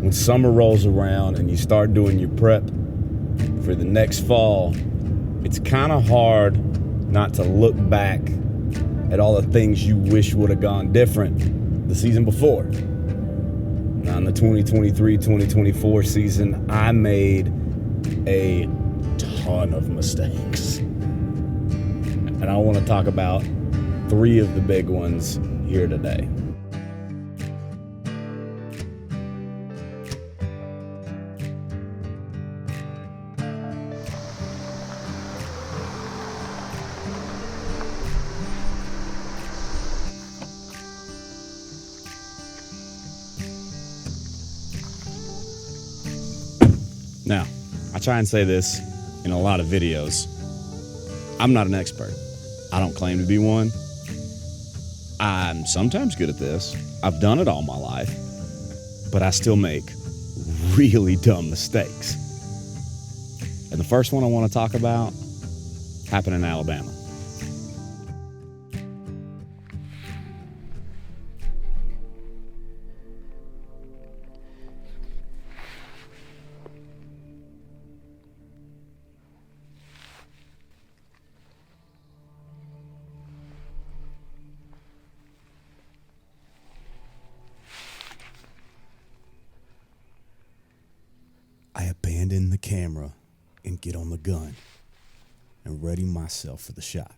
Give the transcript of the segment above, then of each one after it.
when summer rolls around and you start doing your prep for the next fall, it's kind of hard not to look back at all the things you wish would have gone different the season before. Now in the 2023-2024 season, I made a ton of mistakes. And I want to talk about 3 of the big ones here today. Now, I try and say this in a lot of videos. I'm not an expert. I don't claim to be one. I'm sometimes good at this. I've done it all my life, but I still make really dumb mistakes. And the first one I want to talk about happened in Alabama. I abandon the camera and get on the gun and ready myself for the shot.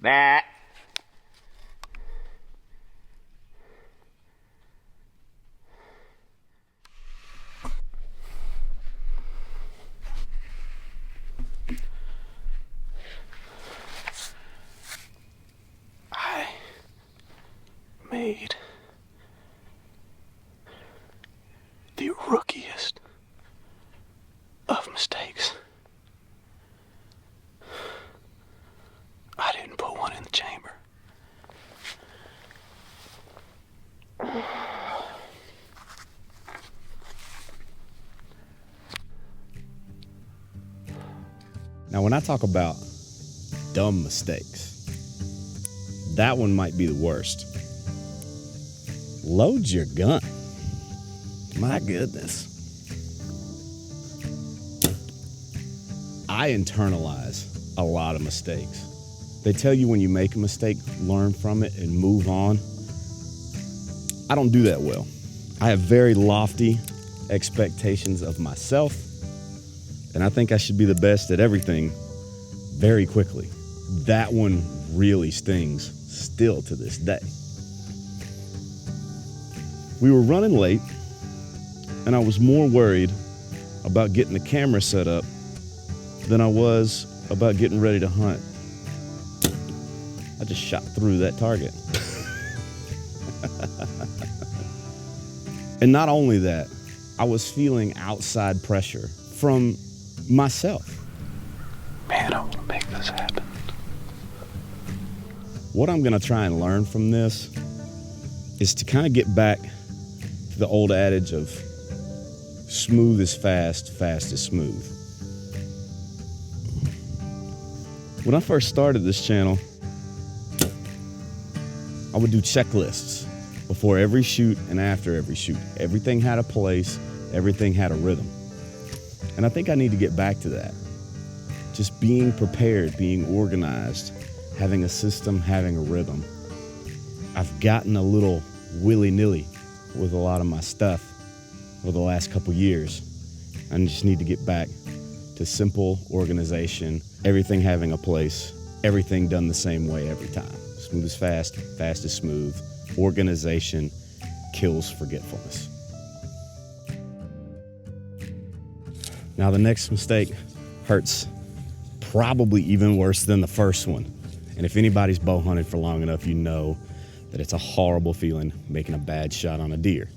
That. I made the rookiest of mistakes. I didn't put one in the chamber. Now, when I talk about dumb mistakes, that one might be the worst. Load your gun. My goodness. I internalize a lot of mistakes. They tell you when you make a mistake, learn from it and move on. I don't do that well. I have very lofty expectations of myself, and I think I should be the best at everything very quickly. That one really stings still to this day. We were running late, and I was more worried about getting the camera set up than I was about getting ready to hunt. I just shot through that target. And not only that, I was feeling outside pressure from myself. Man, I want to make this happen. What I'm going to try and learn from this is to kind of get back to the old adage of smooth is fast, fast is smooth. When I first started this channel, I would do checklists before every shoot and after every shoot. Everything had a place, everything had a rhythm. And I think I need to get back to that. Just being prepared, being organized, having a system, having a rhythm. I've gotten a little willy-nilly with a lot of my stuff over the last couple years. I just need to get back to simple organization, everything having a place, everything done the same way every time. Smooth is fast, fast is smooth. Organization kills forgetfulness. Now the next mistake hurts probably even worse than the first one. And if anybody's bow hunted for long enough, you know that it's a horrible feeling making a bad shot on a deer.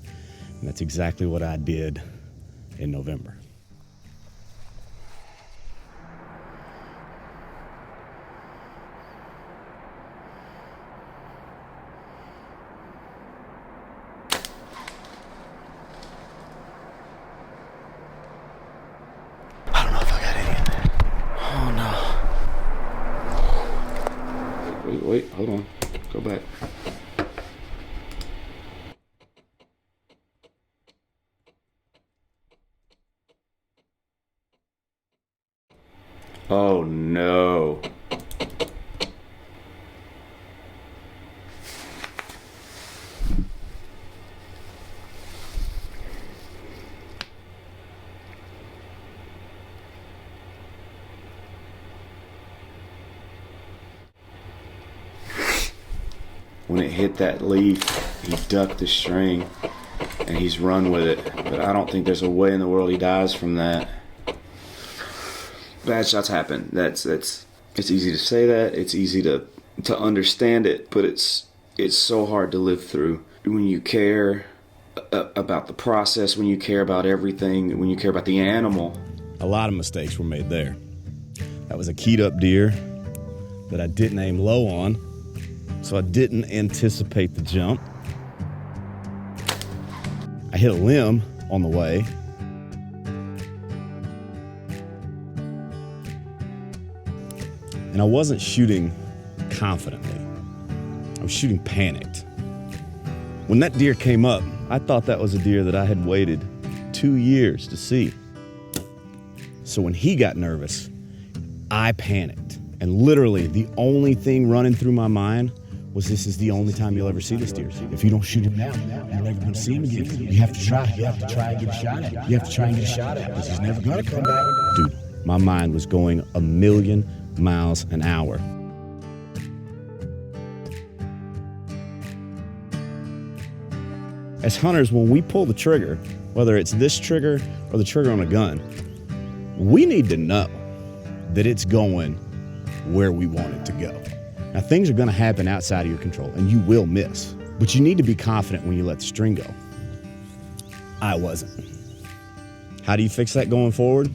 And that's exactly what I did in November. Wait, hold on. Go back. Oh no. When it hit that leaf, he ducked the string and he's run with it. But I don't think there's a way in the world he dies from that. Bad shots happen. It's easy to say that. It's easy to understand it, but it's so hard to live through. When you care about the process, when you care about everything, when you care about the animal. A lot of mistakes were made there. That was a keyed up deer that I didn't aim low on, so I didn't anticipate the jump. I hit a limb on the way. And I wasn't shooting confidently. I was shooting panicked. When that deer came up, I thought that was a deer that I had waited 2 years to see. So when he got nervous, I panicked. And literally the only thing running through my mind was, this is the only time you'll ever see this deer. If you don't shoot him now, you're never going to see him again. You have to try. You have to try and get a shot at him. You have to try and get a shot at him, because he's never going to come back. Dude, my mind was going 1,000,000 miles an hour. As hunters, when we pull the trigger, whether it's this trigger or the trigger on a gun, we need to know that it's going where we want it to go. Now, things are going to happen outside of your control, and you will miss, but you need to be confident when you let the string go. I wasn't. How do you fix that going forward?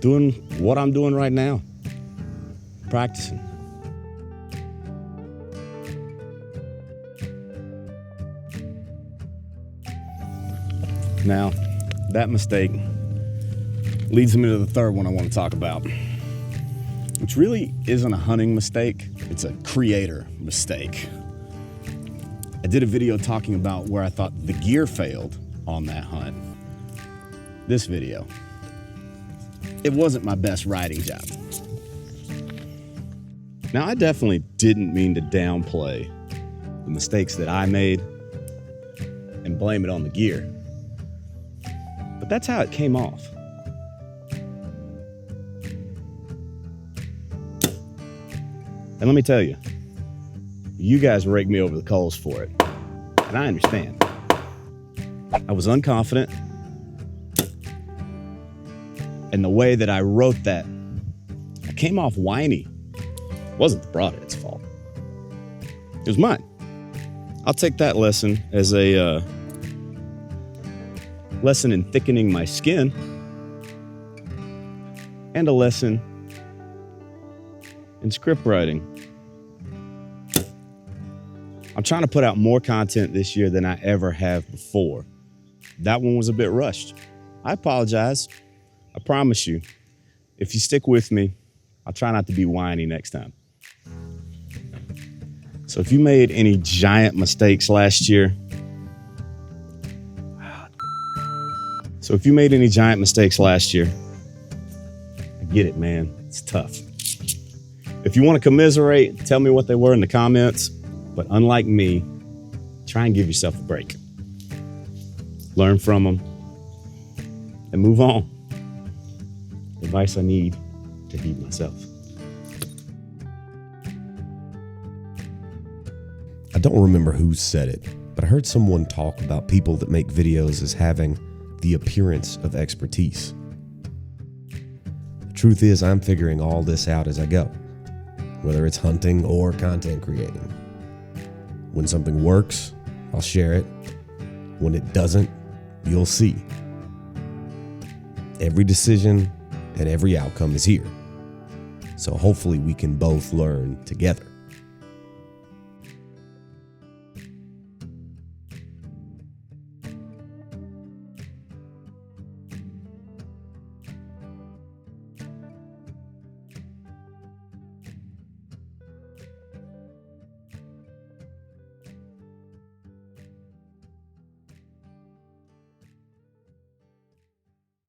Doing what I'm doing right now. Practicing. Now, that mistake leads me to the third one I want to talk about, which really isn't a hunting mistake, it's a creator mistake. I did a video talking about where I thought the gear failed on that hunt. This video. It wasn't my best riding job. Now, I definitely didn't mean to downplay the mistakes that I made and blame it on the gear. But that's how it came off. And let me tell you, you guys rake me over the coals for it. And I understand. I was unconfident. And the way that I wrote that, I came off whiny. It wasn't the broadhead's fault. It was mine. I'll take that lesson as a lesson in thickening my skin and a lesson in script writing. I'm trying to put out more content this year than I ever have before. That one was a bit rushed. I apologize. I promise you, if you stick with me, I'll try not to be whiny next time. So if you made any giant mistakes last year, I get it, man. It's tough. If you want to commiserate, tell me what they were in the comments. But unlike me, try and give yourself a break. Learn from them and move on. Advice I need to heed myself. I don't remember who said it, but I heard someone talk about people that make videos as having the appearance of expertise. The truth is, I'm figuring all this out as I go, whether it's hunting or content creating. When something works, I'll share it. When it doesn't, you'll see. Every decision and every outcome is here. So hopefully we can both learn together.